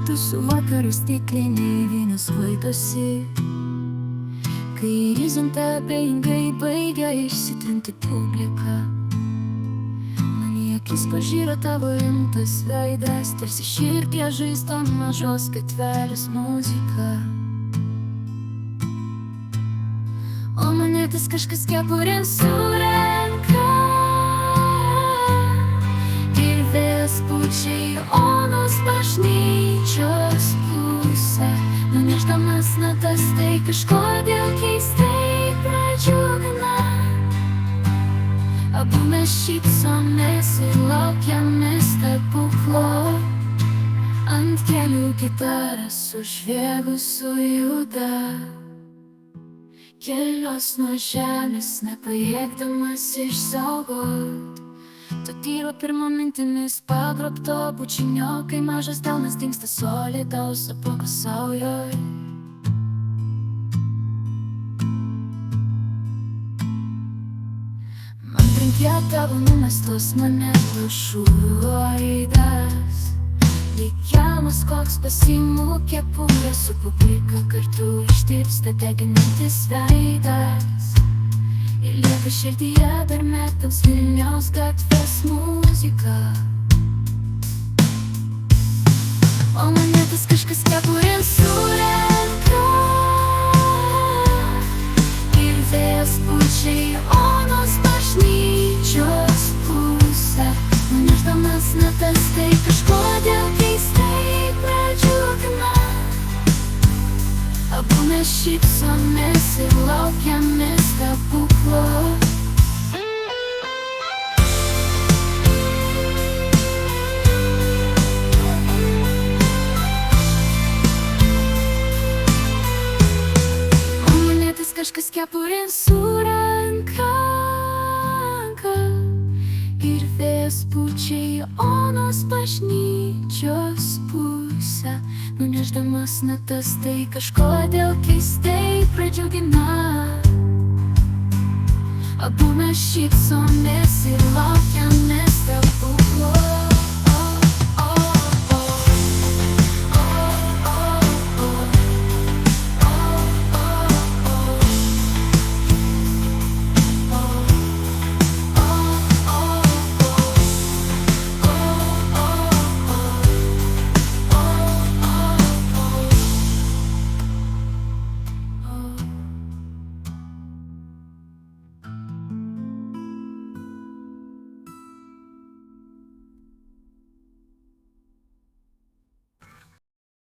Tusų vakarų stikliniai vynas sklaidosi, kai horizonte abejingai baigia išsitrinti publika. Man į akis pažiūrė tavo rimtas veidas, tarsi širdyje žaizdo mažos gatvelės muzika. O mane vis kažkas kepurėn surenka, ir vėjas pučia į onos bažnyčios pusę, nunešdamas natas tai kažkodėl keistai pradžiugina. Abu mes šypsomės ir laukiame stebuklo, ant kelių gitara sužviegus sujuda, kelios nuo žemės nepajėgdamas išsaugot. To tyro pirmo mintimis pagrobto bučinio, kai mažas delnas dingsta solidaus po pasaulio. Man trinkė tavo numestos monetų šūviuoidas, lyg kelmas koks pasimų kepurė, su publika kartu ištirpsta deginantis veidas. Ir lieka širdyje dar metams Vilniaus gatvės muzika. O mane vis kažkas kepurėn surenka, ir vėjas pučia į onos bažnyčios pusę, nunešdamas natas tai kažkodėl keistai pradžiugina. Abu mes šypsomės ir laukiame stebuklo. O mane vis kažkas kepurėn surenka, ir vėjas pučia į onos bažnyčios pusę, nunešdamas natas tai kažkodėl keistai pradžiugina. Abu mes šypsomės ir laukiame stebuklo.